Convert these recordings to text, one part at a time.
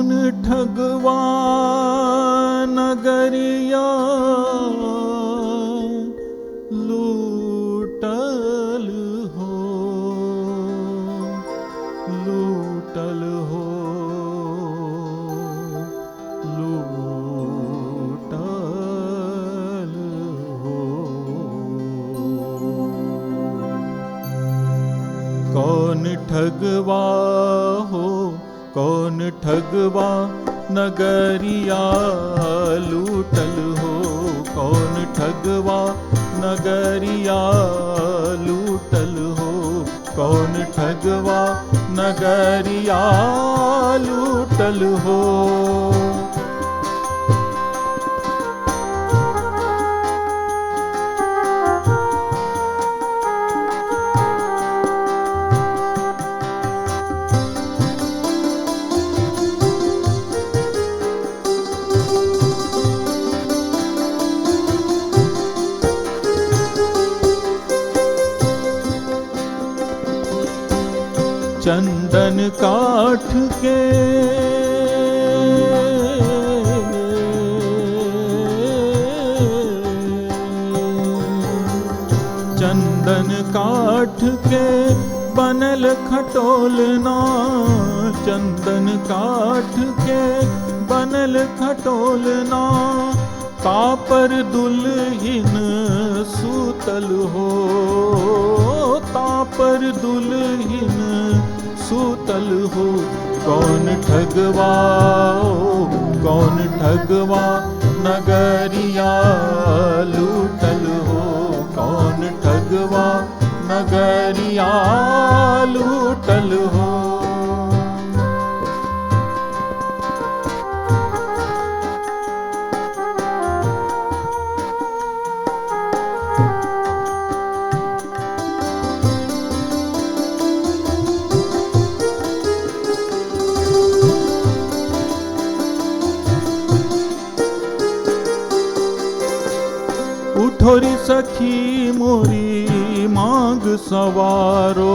कौन ठगवा नगरिया लूटल हो, लूटल हो, लूटल हो। कौन ठगवा हो, कौन ठगवा नगरिया लूटल हो, कौन ठगवा नगरिया लूटल हो, कौन ठगवा नगरिया लूटल हो। चंदन काठ के चंदन काठ के बनल खटोलना, चंदन काठ के बनल खटोलना, तापर दुल्हिन सूतल हो, तापर दुल्हिन सूतल हो। कौन ठगवा हो, कौन ठगवा नगरिया लूटल हो, कौन ठगवा नगरिया लूटल हो। उठोरी सखी मोरी मांग सवारो,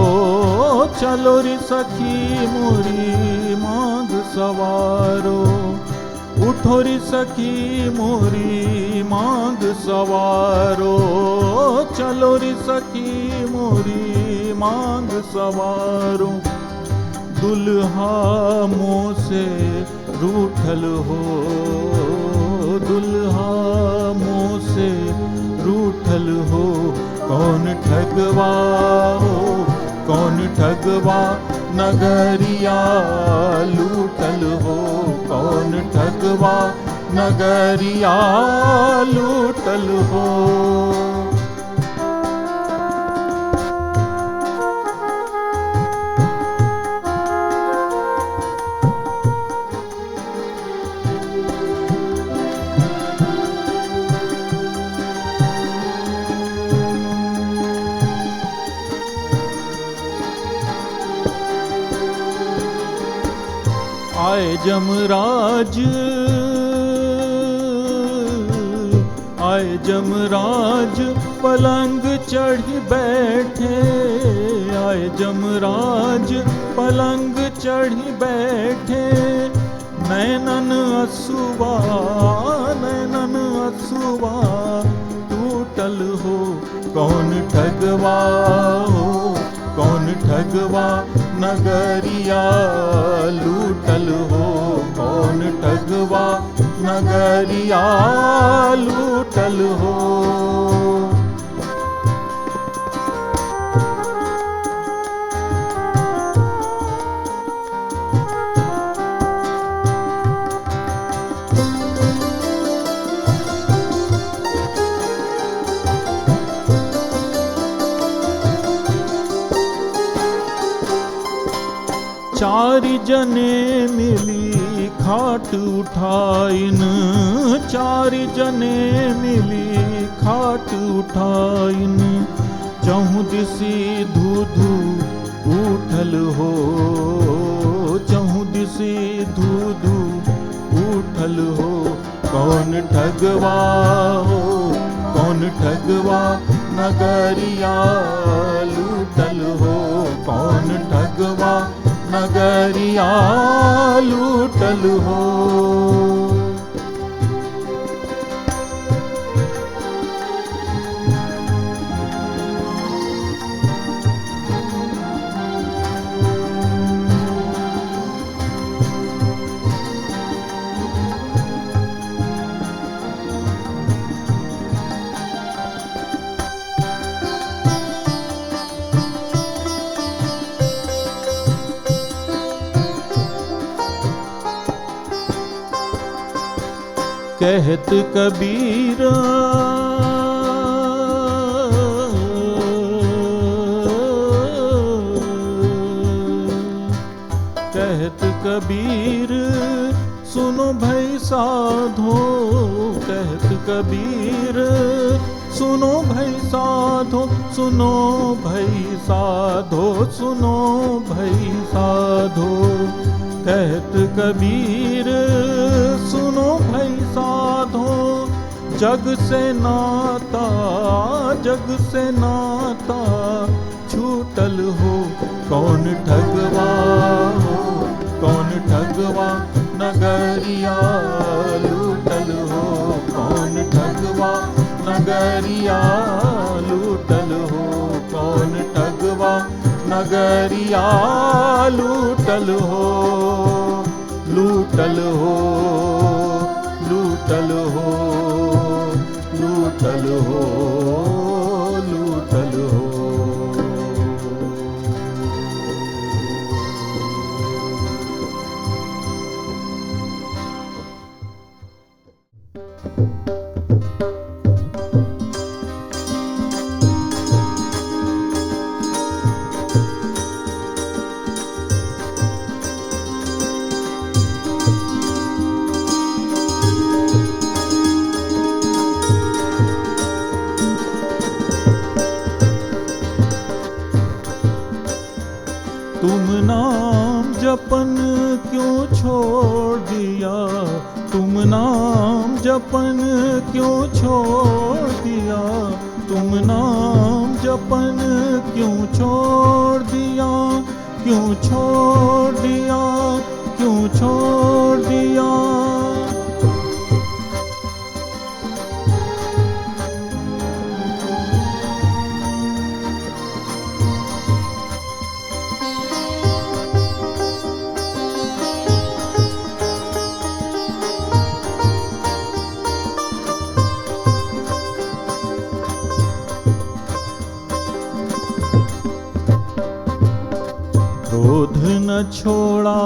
चलो री सखी मोरी मांग सवारो। उठोरी सखी मोरी मांग सवारो, चलो री सखी मोरी मांग सवारो। दुल्हा मुँह से रूठल हो, दुल्हा मुँह से रूठल हो। कौन ठगवा हो, कौन ठगवा नगरिया लूटल हो, कौन ठगवा नगरिया लूटल हो। आए जमराज, आए जमराज पलंग चढ़ी बैठे, आए जमराज पलंग चढ़ी बैठे। नैनन असुआ, नैनन असुआ टूटल हो। कौन ठगवा हो, कौन ठगवा नगरिया लूटल हो, कौन ठगवा नगरिया लूटल हो। चार जने मिली खाट उठाइन, चार जने मिली खाट उठाइन। चहुँ दिसी धू धू उठल हो, चहुँ दिसी धू धू उठल हो। कौन ठगवा हो, कौन ठगवा नगरिया लूटल हो, कौन ठगवा नगरिया लूटल हो। कहत कबीर कहत कबीर सुनो भाई साधो, कहत कबीर सुनो भाई साधो, सुनो भाई साधो, सुनो भाई साधो। कहत कबीर सुनो भाई साधो, जग से नाता, जग से नाता छूटल हो। कौन ठगवा हो, कौन ठगवा नगरिया लूटल हो। कौन ठगवा नगरिया लूटल हो। कौन ठगवा नगरिया लूटल हो। लूटल हो, लूटल हो, लूटल हो, लूटल हो। तुम नाम जपन क्यों छोड़ दिया, तुम नाम जपन क्यों छोड़ दिया। तुम नाम जपन क्यों छोड़ दिया, क्यों छोड़ दिया, क्यों छोड़ दिया। क्रोध न छोड़ा,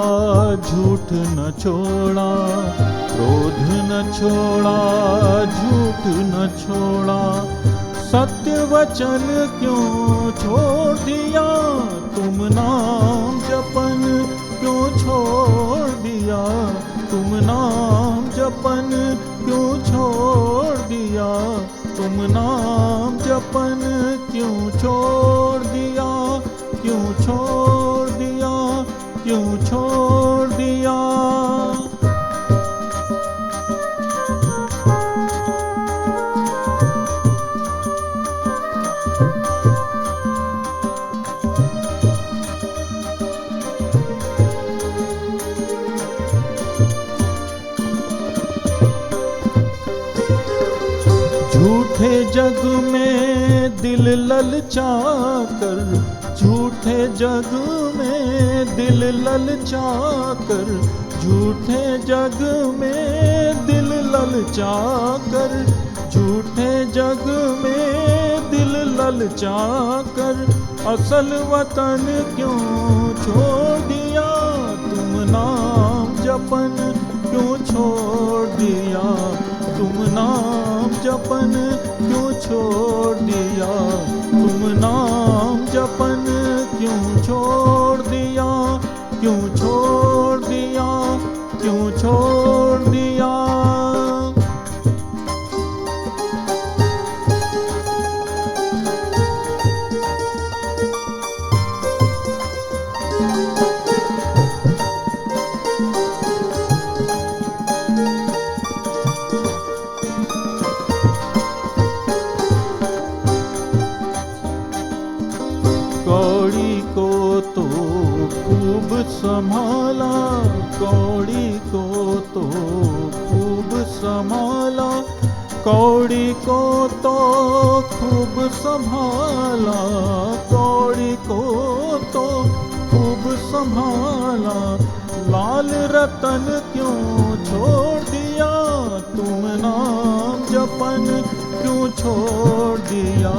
झूठ न छोड़ा, क्रोध न छोड़ा, झूठ न छोड़ा। सत्य वचन क्यों छोड़ दिया, तुम नाम जपन क्यों छोड़ दिया। तुम नाम जपन क्यों छोड़ दिया, तुम नाम जपन क्यों छोड़ दिया, क्यों छोड़ दिया, क्यों छोड़ दिया। झूठे जग में दिल ललचा कर, झूठे जग में दिल ललचा कर, झूठे जग में दिल ललचा कर, झूठे जग में दिल ललचा कर। असल वतन क्यों छोड़ दिया, तुम नाम जपन क्यों छोड़ दिया। तुम नाम जपन क्यों छोड़ दिया, तुम नाम जपन क्यों छोड़ दिया, क्यों छोड़ दिया, क्यों छोड़ दिया। कौड़ी कौड़ी को तो खूब संभाला, कौड़ी को तो खूब संभाला, कौड़ी को तो खूब संभाला, कौड़ी को तो खूब संभाला। लाल रतन क्यों छोड़ दिया, तुम नाम जपन क्यों छोड़ दिया,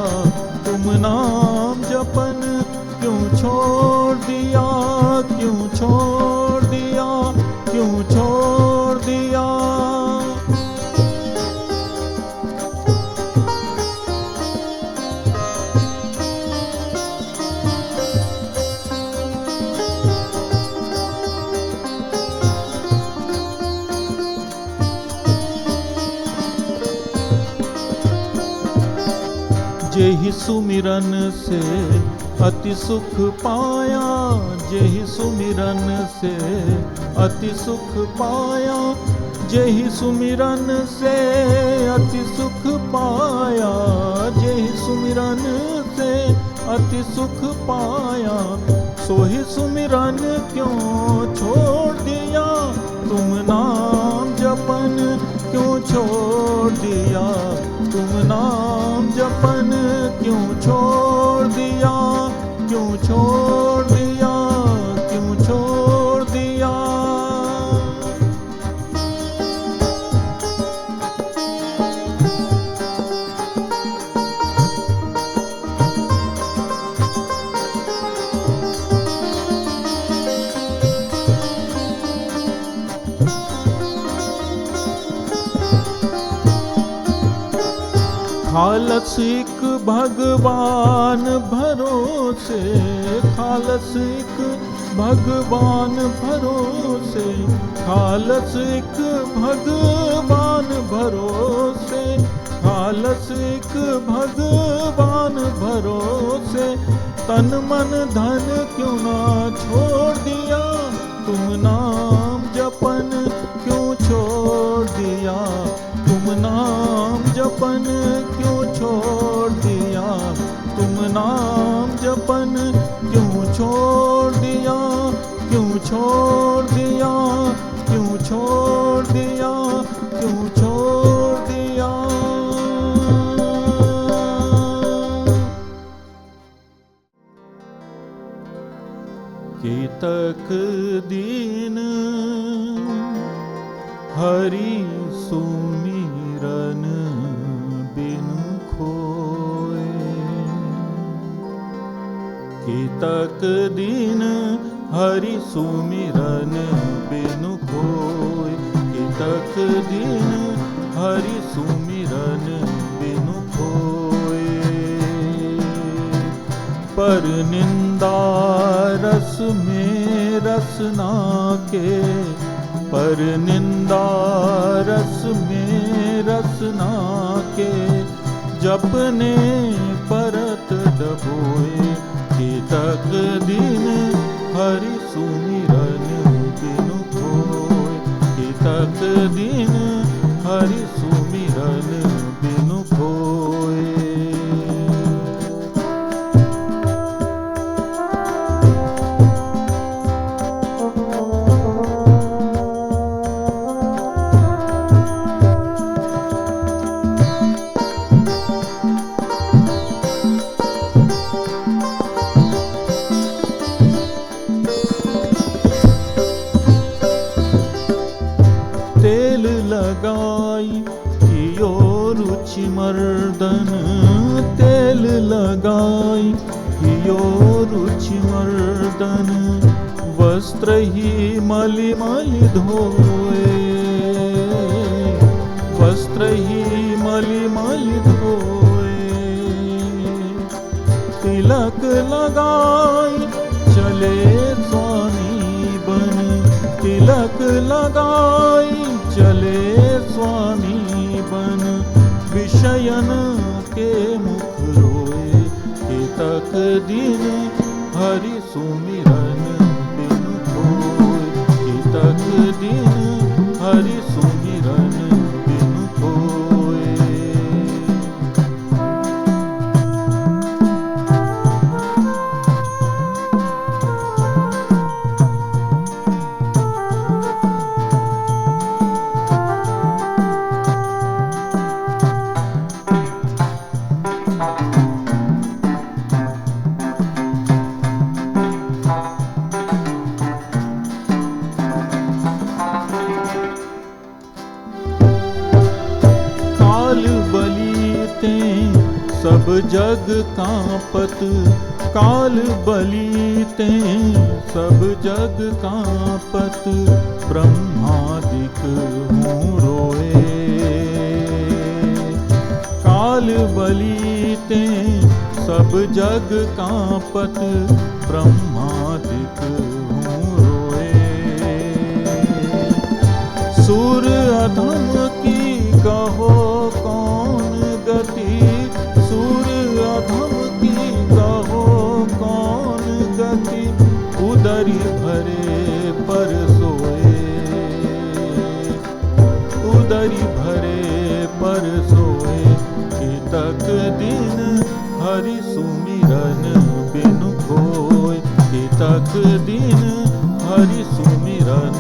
तुम नाम जपन क्यों छोड़ दिया, क्यों छोड़ दिया, क्यों छोड़ दिया। जेहि सुमिरन से अति सुख पाया, जेहि सुमिरन से अति सुख पाया, जेहि सुमिरन से अति सुख पाया, जेहि सुमिरन से अति सुख पाया। सोहि सुमिरन क्यों छोड़ दिया, तुम नाम जपन क्यों छोड़ दिया, तुम नाम जपन क्यों छोड़ दिया, क्यों छोड़ दिया, क्यों छोड़ दिया। खालस एक भगवान भरोसे, खालस एक भगवान भरोसे, खालस एक भगवान भरोसे, खालस एक भगवान भरोसे। तन मन धन क्यों ना छोड़ दिया, तुम नाम जपन क्यों छोड़ दिया, तुम नाम जपन क्यों छोड़ दिया, तुम नाम जपन क्यों छोड़ दिया, क्यों छोड़ दिया, क्यों छोड़ दिया, क्यों छोड़ दिया। केतक दीन हरि सुमिरन बिनु खोए, केतक दिन हरि सुमिरन बिनु खोए, केतक दिन हरि सुमिरन बिनु खोए। पर निंदा रस में रसना के, पर निंदा रस में रसना के, जपने परत डबोए। केतक दिन हरि सुमिरन बिनु खोए, केतक दिन हरि सुमिरन बिनु खोए। तेल लगाई कियो रुचि मर्दन, तेल लगाई कियो रुचि मर्दन। वस्त्र ही मलि मलि धोए, वस्त्र ही मलि मलि धोए। तिलक लगाई चले स्वामी बन, तिलक लगाई चले स्वामी बन। विषयन के मुख रोए, केतक दिन हरि सुमिरन बिनु खोए, केतक दिन हरि सुमिरन बिनु खोए। जग कांपत काल बलीते, सब जग कांपत ब्रह्मादिक हूँ रोए। काल बलीते सब जग कांपत ब्रह्मादिक हूँ रोए। सूर अधम की कहो कौन गति, सूर अधम की कहो कौन गति, उदरी भरे पर सोए। उदरी भरे पर सोए, तक दिन हरि सुमिरन बिनु खोए। तक दिन हरि सुमिरन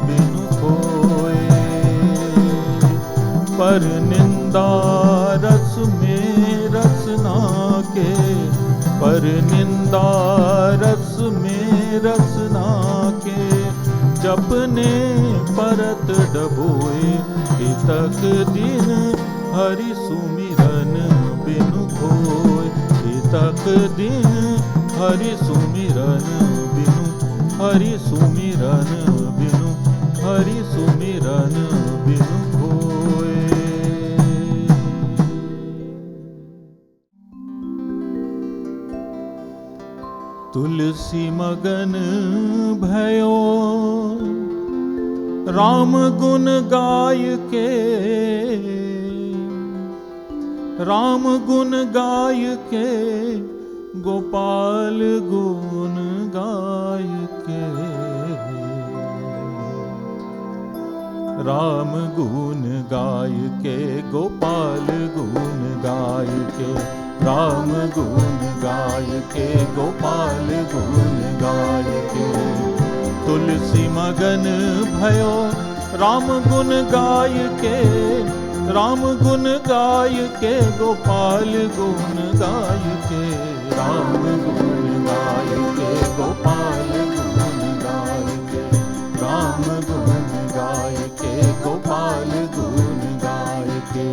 बिनु खोए। पर निंदा रस में रसना के, पर निंदा रस में रसना के, जपने परत डबोए। तक दिन हरि सुमिरन बिनु खोए। तक दिन हरि सुमिरन बिनु, हरि सुमिरन बिनु, हरि सुमिरन बिनु खोए। तुलसी मगन भयो राम गुण गाय के, राम गुण गाय के, गोपाल गुण गाय के। राम गुण गाय के, गोपाल गुण गाय के। राम गुण गाय के, गोपाल गुण गाय के। तुलसी मगन भयो राम गुण गाय के, राम गुण गाय के, गोपाल गुण गाय के। राम गुण गाय के, गोपाल गुण गाय के। राम गुण गाय के, गोपाल गुण गाय के।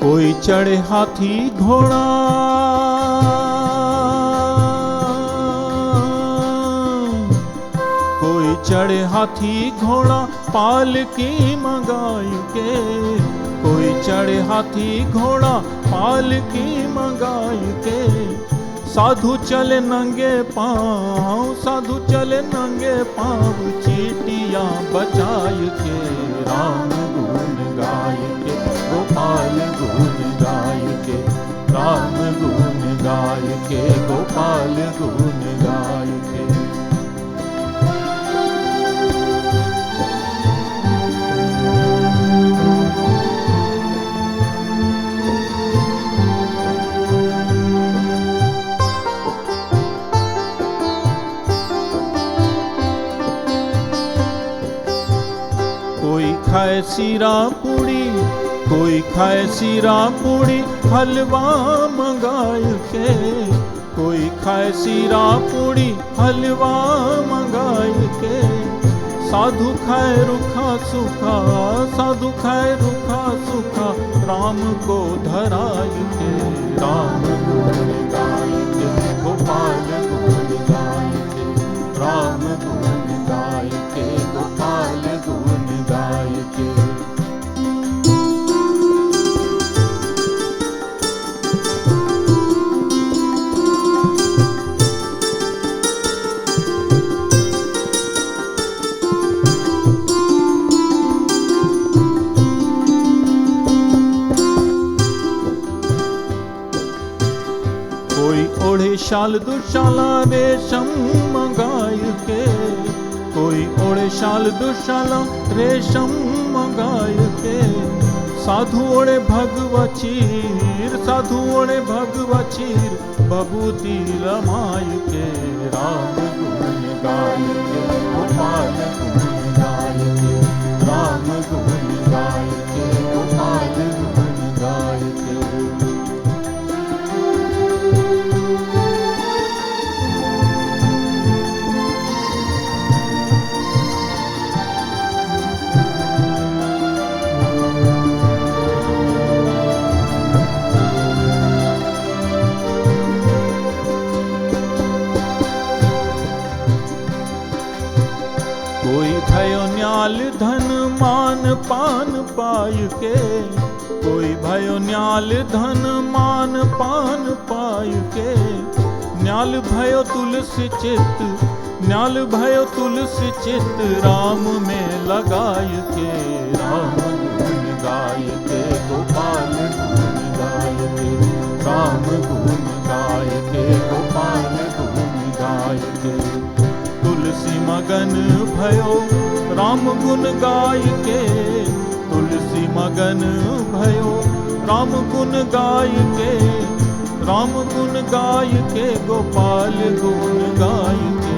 कोई चढ़े हाथी घोड़ा, कोई चढ़े हाथी घोड़ा पालकी मंगाई के। कोई चढ़े हाथी घोड़ा पालकी मंगाई के। साधु चले नंगे पाँव, साधु चले नंगे पाँव, चीटियाँ बचाई के। राम गुण गाय के, गोपाल गुण गाय के। राम गुण गाय के, गोपाल गुण गाय के। कोई खाए सीरा पूड़ी, कोई खाए सीरा पूड़ी, हलवा मंगाए के। कोई खाए सीरा पूड़ी, हलवा मंगाए के। साधु खाए रूखा सूखा, साधु खाए रूखा सूखा, राम को धराय के। राम गुण गाय के, गोपाल गुण गाय के। राम गुण गाय के, गोपाल गुण गाय के। कोई ओढ़े शाल दुशाला रेशम मंगाए के। कोई ओढ़े शाल दुशाला रेशम मंगाए के। साधु ओढ़े भगवा चीर, साधु ओढ़े भगवा चीर, बबूती रमाय के। राम गुण गाय के, गोपाल गुण गाय के। राम गुण गाय के, गोपाल गुण गाय के। कोई भयो न्याल धन मान पान पाय के, कोई भयो न्याल धन मान पान पाय के। न्याल भयो तुलसी चित, न्याल भयो तुलसी चित राम में लगाय के। राम गुण गाय के गोपाल गुण गाय के, राम गुण गाय के गोपाल गुण गाय के। तुलसी मगन भयो राम गुण गाय के, तुलसी मगन भयो राम गुण गाय के। राम गुण गाय के गोपाल गुण गाय के।